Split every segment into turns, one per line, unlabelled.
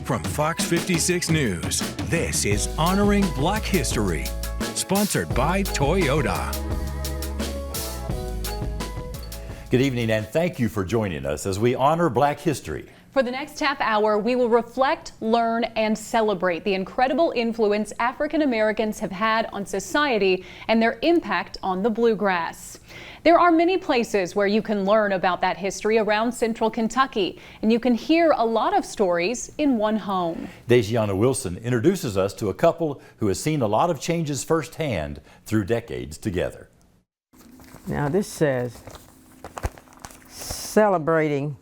From Fox 56 News, this is Honoring Black History, sponsored by Toyota.
Good evening and thank you for joining us as we honor Black history.
For the next half hour, we will reflect, learn, and celebrate the incredible influence African Americans have had on society and their impact on the bluegrass. There are many places where you can learn about that history around central Kentucky, and you can hear a lot of stories in one home. Dejiana Wilson introduces us to a couple who has seen a lot of changes firsthand through decades together.
Now this says, celebrating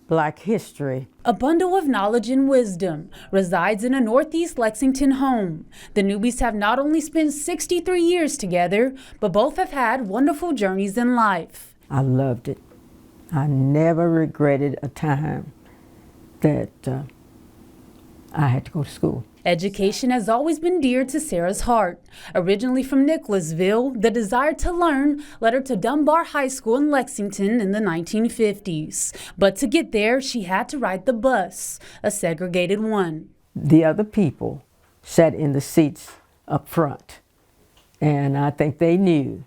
Black history.
A bundle of knowledge and wisdom resides in a Northeast Lexington home. The Newbys have not only spent 63 years together, but both have had wonderful journeys in life.
I loved it. I never regretted a time that I had to go to school.
Education has always been dear to Sarah's heart. Originally from Nicholasville, the desire to learn led her to Dunbar High School in Lexington in the 1950s. But to get there, she had to ride the bus, a segregated one.
The other people sat in the seats up front, and I think they knew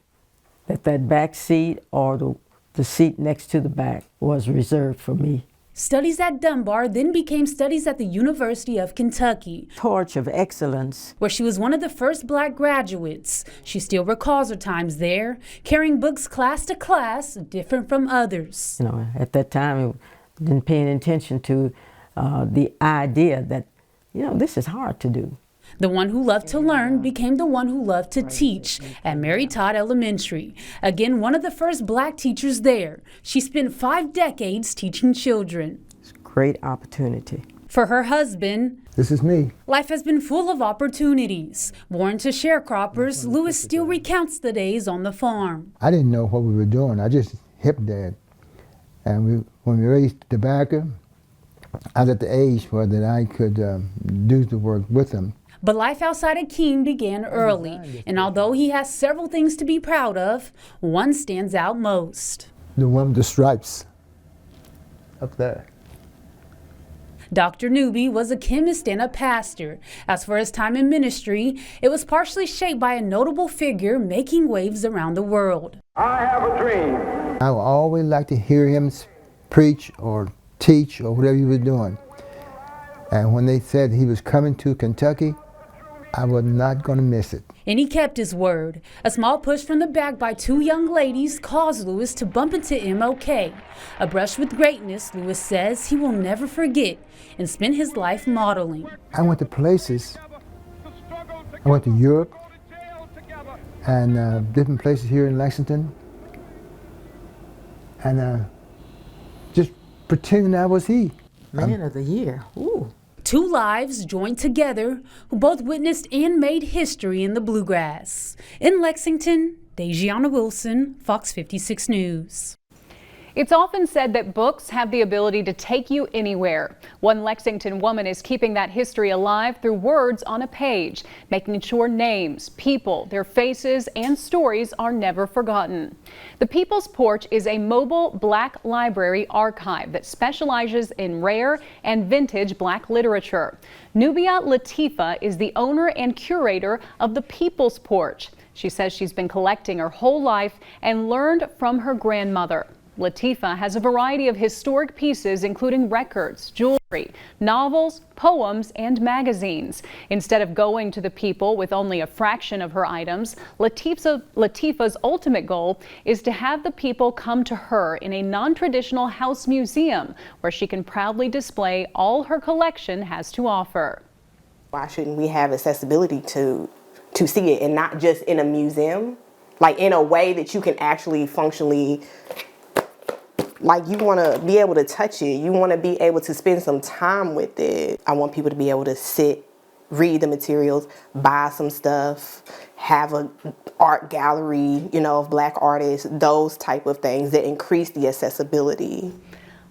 that that back seat or the seat next to the back was reserved for me.
Studies at Dunbar then became studies at the University of Kentucky.
Torch of excellence.
Where she was one of the first Black graduates. She still recalls her times there, carrying books class to class, different from others.
You know, at that time, I didn't pay any attention to the idea that, you know, this is hard to do.
The one who loved to learn became the one who loved to teach at Mary Todd Elementary. Again, one of the first Black teachers there. She spent 5 decades teaching children.
It's a great opportunity.
For her husband,
this is me.
Life has been full of opportunities. Born to sharecroppers, Lewis still recounts the days on the farm.
I didn't know what we were doing. I just hipped Dad. And when we raised tobacco, I was at the age where that I could do the work with them.
But life outside of Keene began early, and although he has several things to be proud of, one stands out most.
The one with the stripes up there.
Dr. Newby was a chemist and a pastor. As for his time in ministry, it was partially shaped by a notable figure making waves around the world.
I have a dream.
I would always like to hear him preach or teach or whatever he was doing. And when they said he was coming to Kentucky, I was not going to miss it.
And he kept his word. A small push from the back by 2 young ladies caused Lewis to bump into MLK. A brush with greatness, Lewis says he will never forget and spend his life modeling.
I went to places. I went to Europe and different places here in Lexington. And just pretending I was he.
Man of the year. Ooh.
2 lives joined together who both witnessed and made history in the bluegrass. In Lexington, Dejiana Wilson, Fox 56 News.
It's often said that books have the ability to take you anywhere. One Lexington woman is keeping that history alive through words on a page, making sure names, people, their faces, and stories are never forgotten. The People's Porch is a mobile Black library archive that specializes in rare and vintage Black literature. Nubia Latifa is the owner and curator of the People's Porch. She says she's been collecting her whole life and learned from her grandmother. Latifa has a variety of historic pieces, including records, jewelry, novels, poems, and magazines. Instead of going to the people with only a fraction of her items, Latifa's ultimate goal is to have the people come to her in a non-traditional house museum where she can proudly display all her collection has to offer.
Why shouldn't we have accessibility to see it, and not just in a museum, like in a way that you can actually functionally, like you want to be able to touch it, you want to be able to spend some time with it. I want people to be able to sit, read the materials, buy some stuff, have an art gallery, you know, of Black artists, those type of things that increase the accessibility.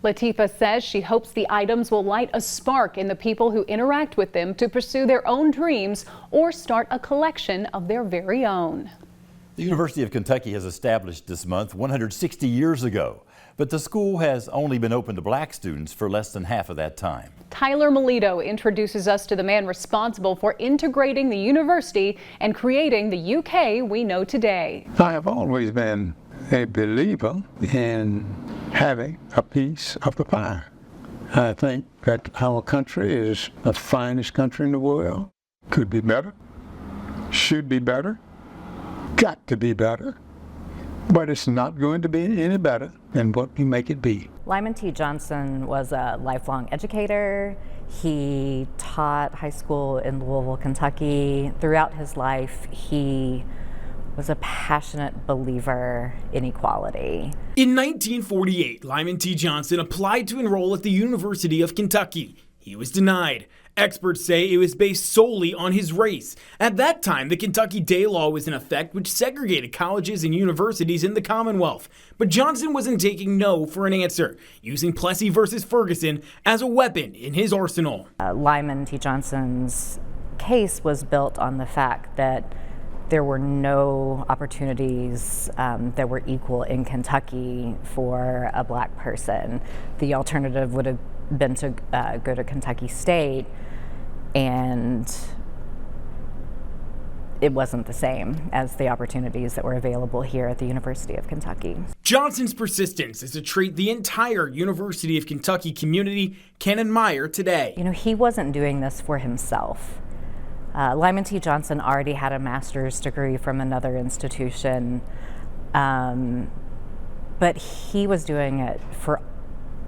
Latifa says she hopes the items will light a spark in the people who interact with them to pursue their own dreams or start a collection of their very own.
The University of Kentucky has established this month 160 years ago. but the school has only been open to black students for less than half of that time.
Tyler Melito introduces us to the man responsible for integrating the university and creating the UK we know today.
I have always been a believer in having a piece of the pie. I think that our country is the finest country in the world. Could be better, should be better, got to be better, but it's not going to be any better than what we make it be.
Lyman T. Johnson was a lifelong educator. He taught high school in Louisville, Kentucky. Throughout his life, he was a passionate believer in equality.
In 1948, Lyman T. Johnson applied to enroll at the University of Kentucky. He was denied. Experts say it was based solely on his race. At that time, the Kentucky Day Law was in effect, which segregated colleges and universities in the Commonwealth. But Johnson wasn't taking no for an answer, using Plessy versus Ferguson as a weapon in his arsenal.
Lyman T. Johnson's case was built on the fact that there were no opportunities that were equal in Kentucky for a black person. The alternative would have been to go to Kentucky State, and it wasn't the same as the opportunities that were available here at the University of Kentucky.
Johnson's persistence is a trait the entire University of Kentucky community can admire today.
You know, he wasn't doing this for himself. Lyman T. Johnson already had a master's degree from another institution, but he was doing it for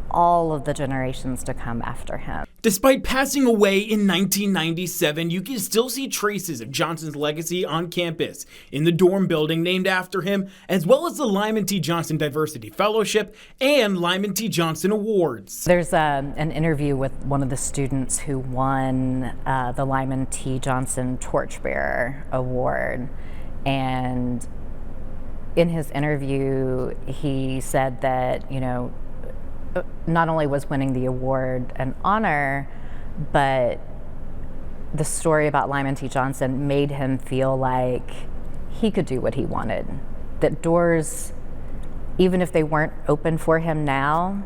all of the generations to come after him.
Despite passing away in 1997, you can still see traces of Johnson's legacy on campus, in the dorm building named after him, as well as the Lyman T. Johnson Diversity Fellowship and Lyman T. Johnson Awards.
There's an interview with one of the students who won the Lyman T. Johnson Torchbearer Award, and in his interview, he said that, you know, not only was winning the award an honor, but the story about Lyman T. Johnson made him feel like he could do what he wanted. That doors, even if they weren't open for him now,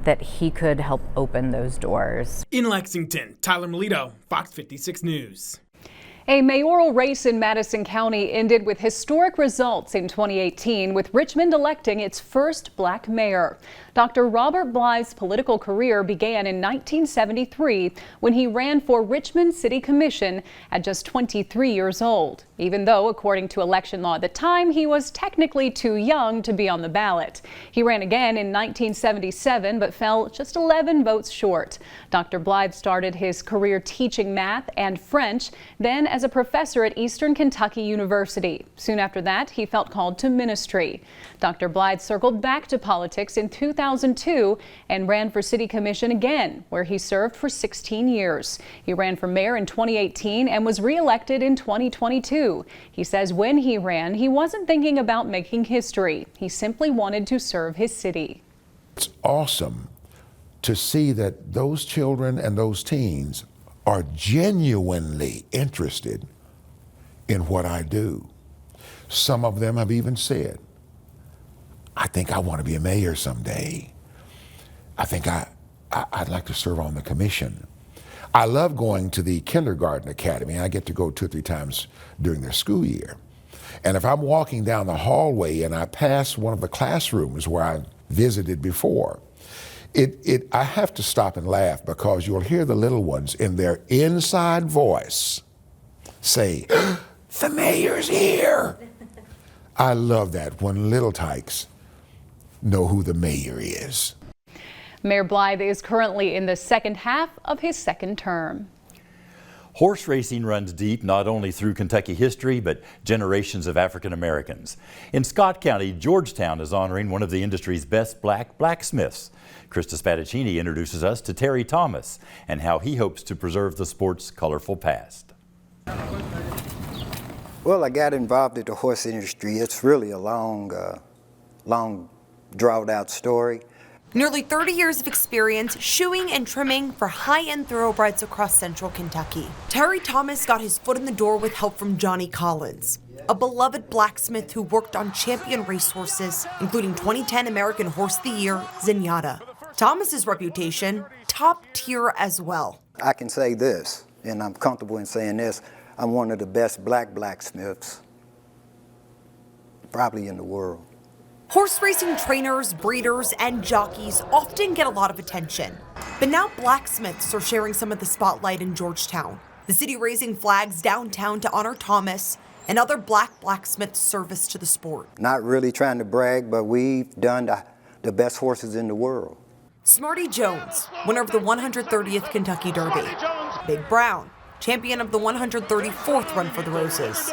that he could help open those doors.
In Lexington, Tyler Melito, Fox 56 News.
A mayoral race in Madison County ended with historic results in 2018, with Richmond electing its first black mayor. Dr. Robert Blythe's political career began in 1973 when he ran for Richmond City Commission at just 23 years old, even though, according to election law at the time, he was technically too young to be on the ballot. He ran again in 1977 but fell just 11 votes short. Dr. Blythe started his career teaching math and French, then as a professor at Eastern Kentucky University. Soon after that, he felt called to ministry. Dr. Blythe circled back to politics in 2002 and ran for City Commission again, where he served for 16 years. He ran for mayor in 2018 and was re-elected in 2022. He says when he ran, he wasn't thinking about making history. He simply wanted to serve his city.
It's awesome to see that those children and those teens are genuinely interested in what I do. Some of them have even said, I think I want to be a mayor someday. I think I'd like to serve on the commission. I love going to the kindergarten academy. I get to go 2 or 3 times during their school year. And if I'm walking down the hallway and I pass one of the classrooms where I visited before, I have to stop and laugh, because you'll hear the little ones in their inside voice say, the mayor's here. I love that when little tykes know who the mayor is.
Mayor Blythe is currently in the second half of his second term.
Horse racing runs deep not only through Kentucky history, but generations of African Americans. In Scott County, Georgetown is honoring one of the industry's best blacksmiths. Krista Spadaccini introduces us to Terry Thomas and how he hopes to preserve the sport's colorful past.
Well, I got involved in the horse industry. It's really a long drawn-out story.
Nearly 30 years of experience shoeing and trimming for high-end thoroughbreds across central Kentucky. Terry Thomas got his foot in the door with help from Johnny Collins. a beloved blacksmith who worked on champion racehorses, including 2010 American Horse of the Year, Zenyatta. Thomas's reputation, top tier as well.
I can say this, and I'm comfortable in saying this, I'm one of the best black blacksmiths probably in the world.
Horse racing trainers, breeders, and jockeys often get a lot of attention. But now blacksmiths are sharing some of the spotlight in Georgetown. The city raising flags downtown to honor Thomas and other black blacksmiths' service to the sport.
Not really trying to brag, but we've done the best horses in the world.
Smarty Jones, winner of the 130th Kentucky Derby. Big Brown, champion of the 134th Run for the Roses.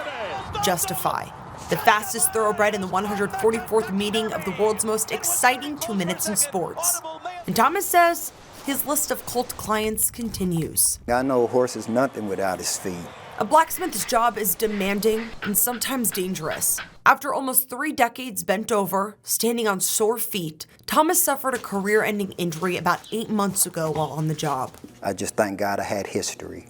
Justify, the fastest thoroughbred in the 144th meeting of the world's most exciting 2 minutes in sports. And Thomas says his list of cult clients continues.
I know a horse is nothing without his feet.
A blacksmith's job is demanding and sometimes dangerous. After almost 3 decades bent over, standing on sore feet, Thomas suffered a career-ending injury about 8 months ago while on the job.
I just thank God I had history.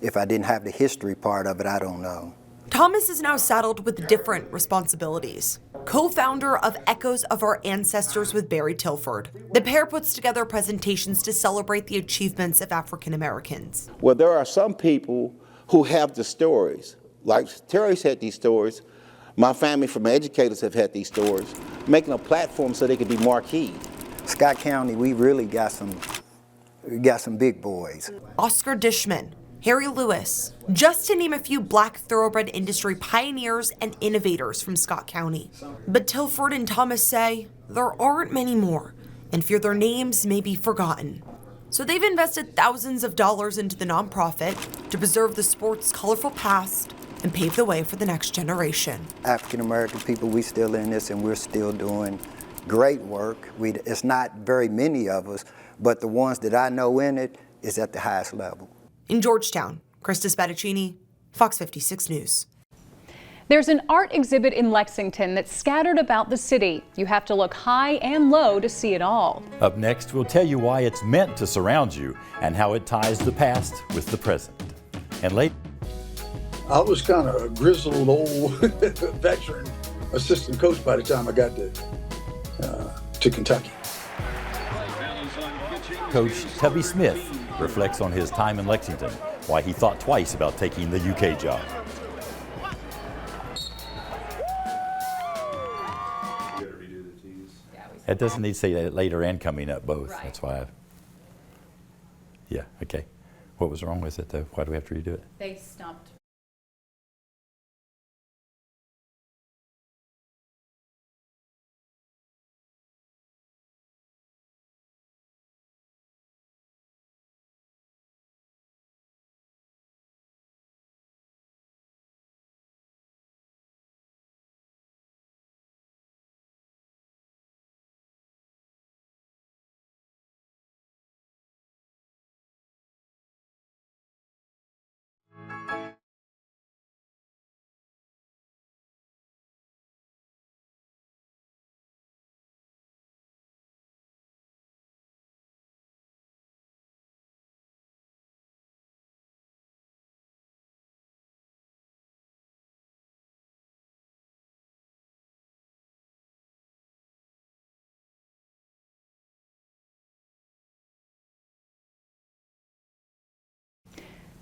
If I didn't have the history part of it, I don't know.
Thomas is now saddled with different responsibilities. Co-founder of Echoes of Our Ancestors with Barry Tilford. The pair puts together presentations to celebrate the achievements of African Americans.
Well, there are some people who have the stories. Like Terry's had these stories. My family from educators have had these stories, making a platform so they could be marquee.
Scott County, we really got some big boys.
Oscar Dishman, Harry Lewis, just to name a few black thoroughbred industry pioneers and innovators from Scott County. But Tilford and Thomas say there aren't many more and fear their names may be forgotten. So they've invested thousands of dollars into the nonprofit to preserve the sport's colorful past and pave the way for the next generation.
African American people, we still in this and we're still doing great work. It's not very many of us, but the ones that I know in it is at the highest level.
In Georgetown, Krista Spadaccini, Fox 56 News.
There's an art exhibit in Lexington that's scattered about the city. You have to look high and low to see it all.
Up next, we'll tell you why it's meant to surround you and how it ties the past with the present. And later,
I was kind of a grizzled old veteran assistant coach by the time I got to Kentucky.
Coach Tubby Smith reflects on his time in Lexington, why he thought twice about taking the UK job. It doesn't need to say that later and coming up both. Right. That's why yeah, okay. What was wrong with it though? Why do we have to redo it?
They stumped.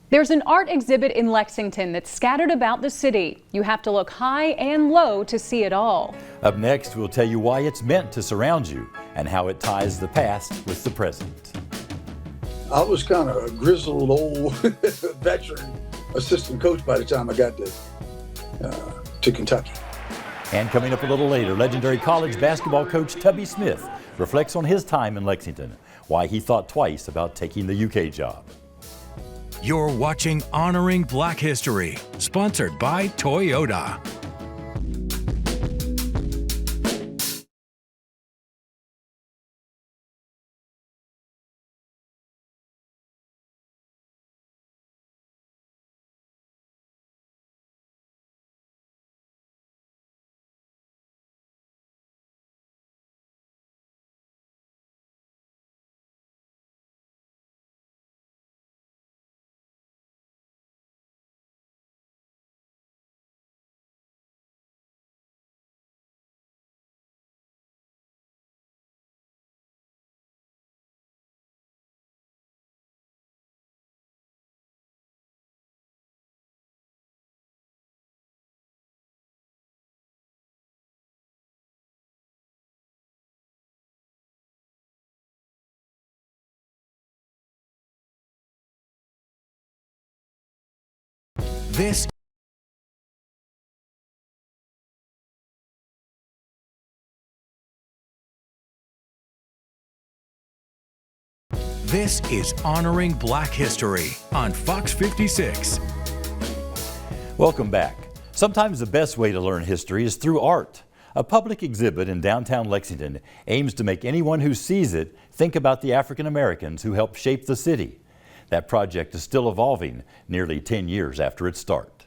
There's an art exhibit in Lexington that's scattered about the city. You have to look high and low to see it all.
Up next, we'll tell you why it's meant to surround you and how it ties the past with the present.
I was kind of a grizzled old veteran assistant coach by the time I got to Kentucky.
And coming up a little later, legendary college basketball coach Tubby Smith reflects on his time in Lexington, why he thought twice about taking the UK job.
You're watching Honoring Black History, sponsored by Toyota. This is Honoring Black History on Fox 56.
Welcome back. Sometimes the best way to learn history is through art. A public exhibit in downtown Lexington aims to make anyone who sees it think about the African Americans who helped shape the city. That project is still evolving nearly 10 years after its start.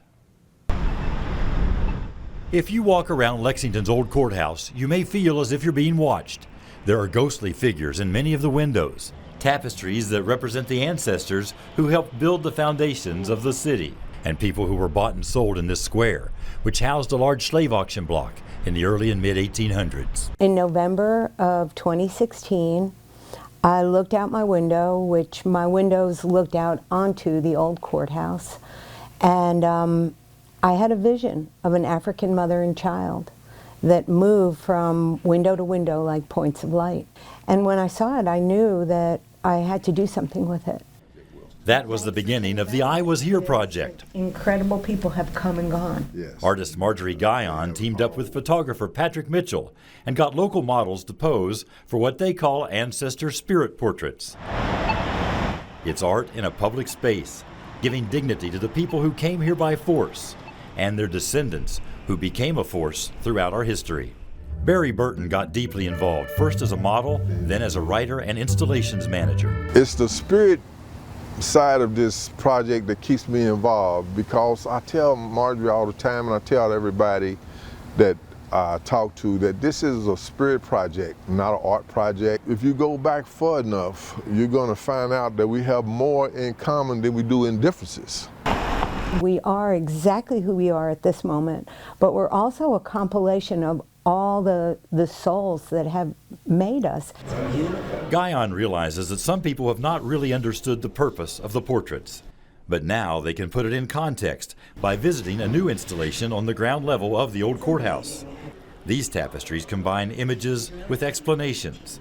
If you walk around Lexington's old courthouse, you may feel as if you're being watched. There are ghostly figures in many of the windows, tapestries that represent the ancestors who helped build the foundations of the city, and people who were bought and sold in this square, which housed a large slave auction block in the early and mid-1800s.
In November of 2016, I looked out my window, which my windows looked out onto the old courthouse, and I had a vision of an African mother and child that moved from window to window like points of light. And when I saw it, I knew that I had to do something with it.
That was the beginning of the I Was Here project.
Incredible people have come and gone.
Yes.
Artist Marjorie Guyon teamed up with photographer Patrick Mitchell and got local models to pose for what they call ancestor spirit portraits. It's art in a public space, giving dignity to the people who came here by force and their descendants who became a force throughout our history. Barry Burton got deeply involved, first as a model, then as a writer and installations manager.
It's the spirit side of this project that keeps me involved, because I tell Marjorie all the time, and I tell everybody that I talk to, that this is a spirit project, not an art project. If you go back far enough, you're going to find out that we have more in common than we do in differences.
We are exactly who we are at this moment, but we're also a compilation of all the souls that have made us.
Guyon realizes that some people have not really understood the purpose of the portraits, but now they can put it in context by visiting a new installation on the ground level of the old courthouse. These tapestries combine images with explanations,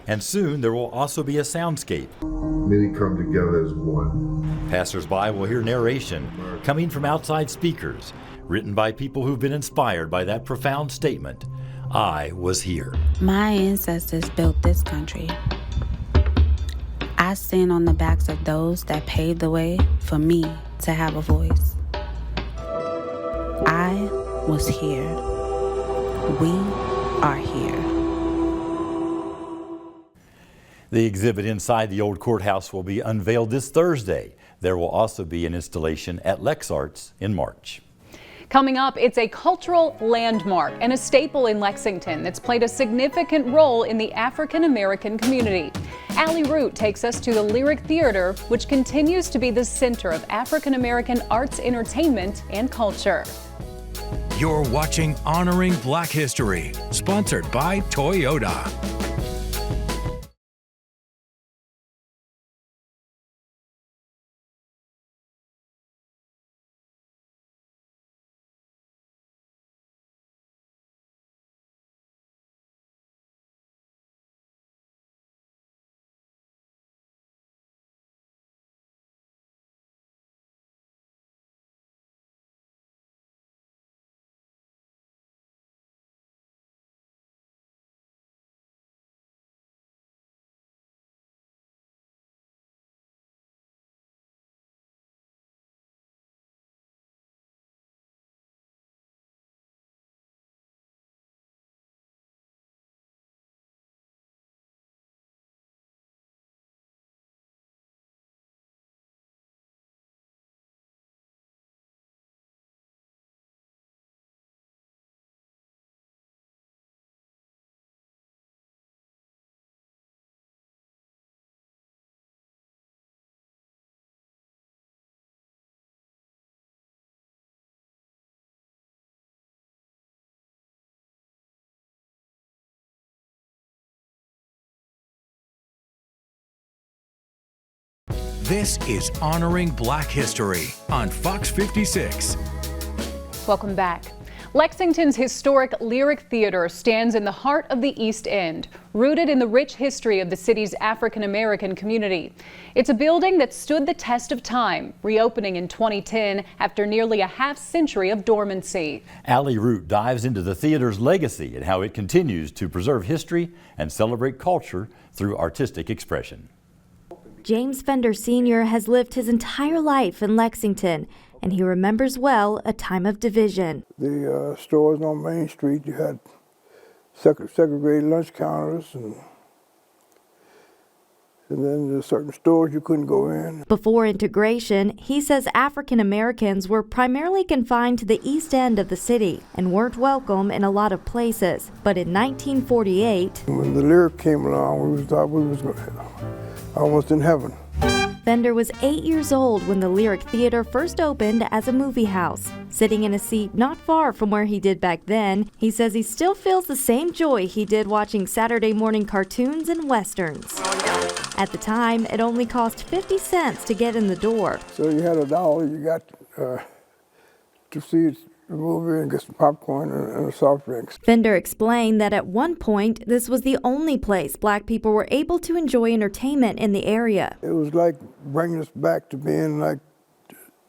and soon there will also be a soundscape.
Many come together as one.
Passers-by will hear narration coming from outside speakers, written by people who've been inspired by that profound statement, I was here.
My ancestors built this country. I stand on the backs of those that paved the way for me to have a voice. I was here. We are here.
The exhibit inside the old courthouse will be unveiled this Thursday. There will also be an installation at LexArts in March.
Coming up, it's a cultural landmark and a staple in Lexington that's played a significant role in the African American community. Allie Root takes us to the Lyric Theater, which continues to be the center of African American arts, entertainment, and culture.
You're watching Honoring Black History, sponsored by Toyota. This is Honoring Black History on Fox 56.
Welcome back. Lexington's historic Lyric Theater stands in the heart of the East End, rooted in the rich history of the city's African-American community. It's a building that stood the test of time, reopening in 2010 after nearly a half-century of dormancy.
Allie Root dives into the theater's legacy and how it continues to preserve history and celebrate culture through artistic expression.
James Fender Sr. has lived his entire life in Lexington, and he remembers well a time of division.
The stores on Main Street, you had segregated lunch counters, and then there's certain stores you couldn't go in.
Before integration, he says African Americans were primarily confined to the east end of the city and weren't welcome in a lot of places. But in 1948,
when the Lyric came along, we thought we was almost in heaven.
Fender was 8 years old when the Lyric Theater first opened as a movie house. Sitting in a seat not far from where he did back then, he says he still feels the same joy he did watching Saturday morning cartoons and westerns. At the time, it only cost 50 cents to get in the door.
So you had $1, you got to see the movie and get some popcorn and a soft drinks.
Fender explained that at one point, this was the only place black people were able to enjoy entertainment in the area.
It was like bringing us back to being like,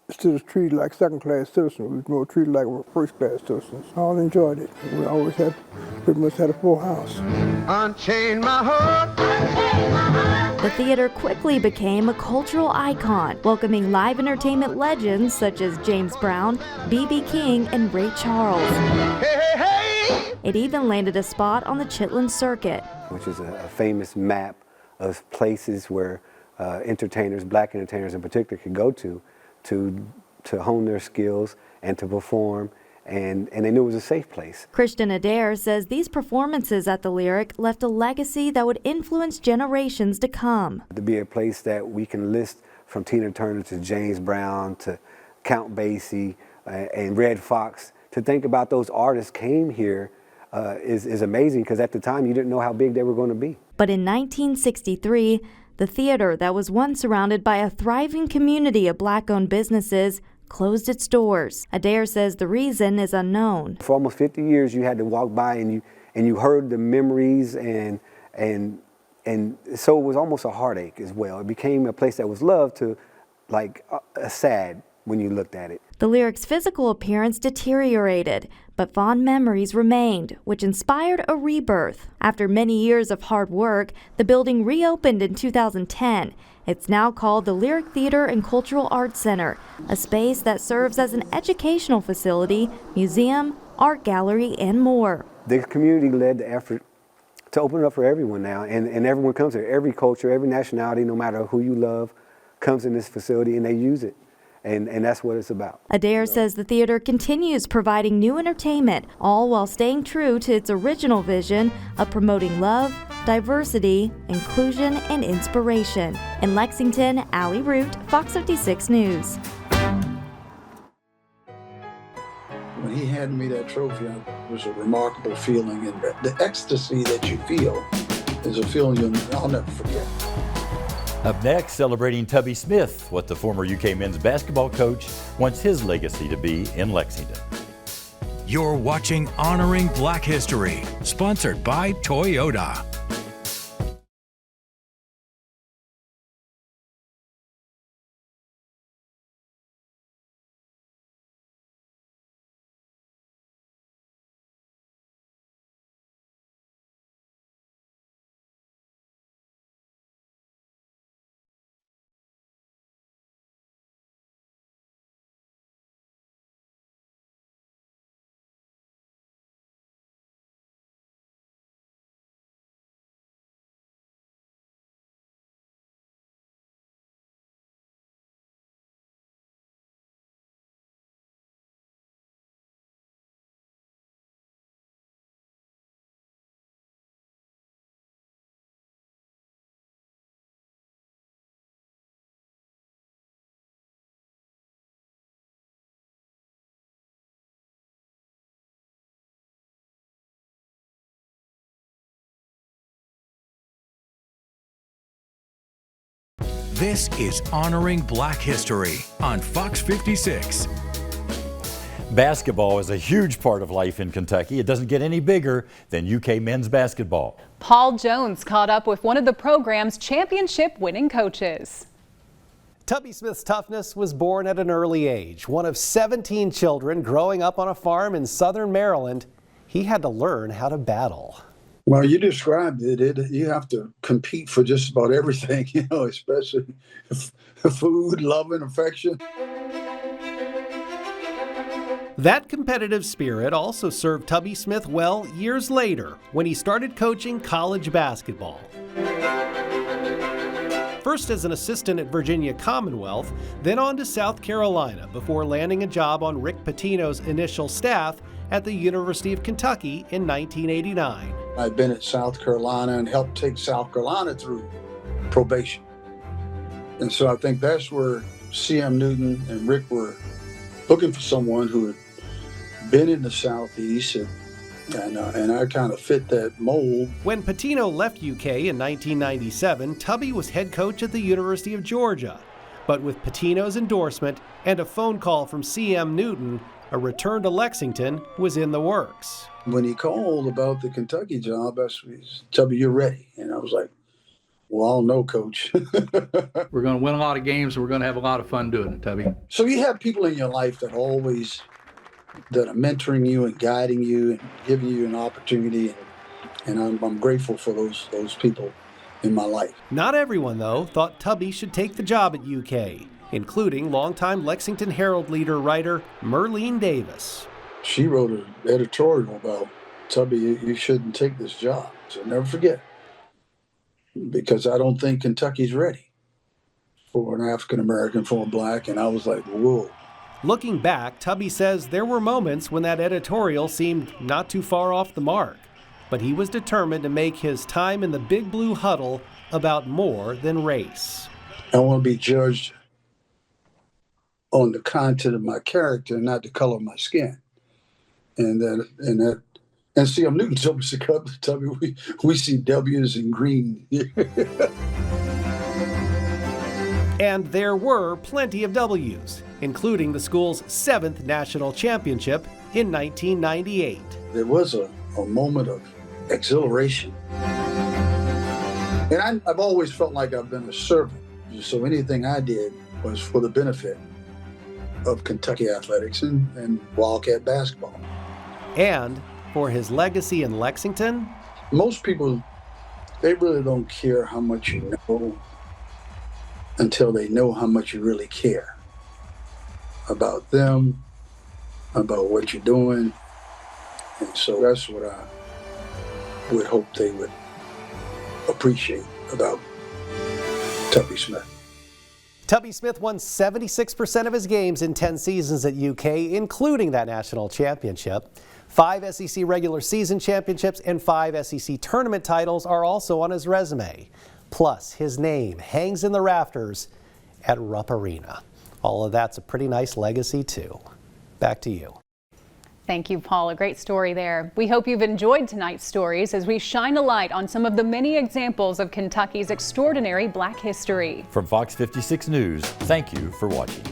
instead of treated like second-class citizens, we were more treated like first-class citizens. I all enjoyed it. We always pretty much had a full house.
Unchain my heart.
The theater quickly became a cultural icon, welcoming live entertainment legends such as James Brown, B.B. King, and Ray Charles.
Hey, hey, hey!
It even landed a spot on the Chitlin Circuit,
which is a famous map of places where entertainers, black entertainers in particular, could go to hone their skills and to perform, and they knew it was a safe place.
Christian Adair says these performances at the Lyric left a legacy that would influence generations to come.
To be a place that we can list from Tina Turner to James Brown to Count Basie and Red Fox, to think about those artists came here is amazing, because at the time you didn't know how big they were going to be.
But in 1963, the theater that was once surrounded by a thriving community of black-owned businesses closed its doors. Adair says the reason is unknown.
For almost 50 years, you had to walk by and you heard the memories, and so it was almost a heartache as well. It became a place that was loved to like sad when you looked at it.
The Lyric's physical appearance deteriorated, but fond memories remained, which inspired a rebirth. After many years of hard work, the building reopened in 2010. It's now called the Lyric Theater and Cultural Arts Center, a space that serves as an educational facility, museum, art gallery, and more.
The community led the effort to open it up for everyone now, and everyone comes here. Every culture, every nationality, no matter who you love, comes in this facility and they use it. And that's what it's about.
Adair says the theater continues providing new entertainment, all while staying true to its original vision of promoting love, diversity, inclusion, and inspiration. In Lexington, Allie Root, Fox 56 News.
When he handed me that trophy, it was a remarkable feeling, and the ecstasy that you feel is a feeling I'll never forget.
Up next, celebrating Tubby Smith, what the former UK men's basketball coach wants his legacy to be in Lexington.
You're watching Honoring Black History, sponsored by Toyota. This is Honoring Black History on Fox 56.
Basketball is a huge part of life in Kentucky. It doesn't get any bigger than UK men's basketball.
Paul Jones caught up with one of the program's championship-winning coaches.
Tubby Smith's toughness was born at an early age. One of 17 children growing up on a farm in southern Maryland, he had to learn how to battle.
Well, you described it. You have to compete for just about everything, especially food, love, and affection.
That competitive spirit also served Tubby Smith well years later when he started coaching college basketball. First as an assistant at Virginia Commonwealth, then on to South Carolina before landing a job on Rick Pitino's initial staff at the University of Kentucky in 1989.
I've been at South Carolina and helped take South Carolina through probation. And so I think that's where C.M. Newton and Rick were looking for someone who had been in the Southeast, and I kind of fit that mold.
When Pitino left UK in 1997, Tubby was head coach at the University of Georgia. But with Pitino's endorsement and a phone call from C.M. Newton, a return to Lexington was in the works.
When he called about the Kentucky job, he said, Tubby, you're ready. And I was like, well, I don't know, Coach.
We're going to win a lot of games, and we're going to have a lot of fun doing it, Tubby.
So you have people in your life that are mentoring you and guiding you and giving you an opportunity, and I'm grateful for those people in my life.
Not everyone, though, thought Tubby should take the job at UK, including longtime Lexington Herald leader writer Merlene Davis.
She wrote an editorial about Tubby, you shouldn't take this job. So never forget, because I don't think Kentucky's ready for an African American, for a black, and I was like, whoa.
Looking back, Tubby says there were moments when that editorial seemed not too far off the mark, but he was determined to make his time in the Big Blue Huddle about more than race.
I want to be judged on the content of my character, not the color of my skin. And C.M. Newton told me to Tubby, we see W's in green.
And there were plenty of W's, including the school's 7th national championship in 1998.
There was a moment of exhilaration. And I've always felt like I've been a servant. So anything I did was for the benefit of Kentucky athletics and Wildcat basketball.
And for his legacy in Lexington?
Most people, they really don't care how much you know until they know how much you really care about them, about what you're doing. And so that's what I would hope they would appreciate about Tubby Smith.
Tubby Smith won 76% of his games in 10 seasons at UK, including that national championship. 5 SEC regular season championships and 5 SEC tournament titles are also on his resume. Plus, his name hangs in the rafters at Rupp Arena. All of that's a pretty nice legacy, too. Back to you.
Thank you, Paul. A great story there. We hope you've enjoyed tonight's stories as we shine a light on some of the many examples of Kentucky's extraordinary Black history.
From Fox 56 News, thank you for watching.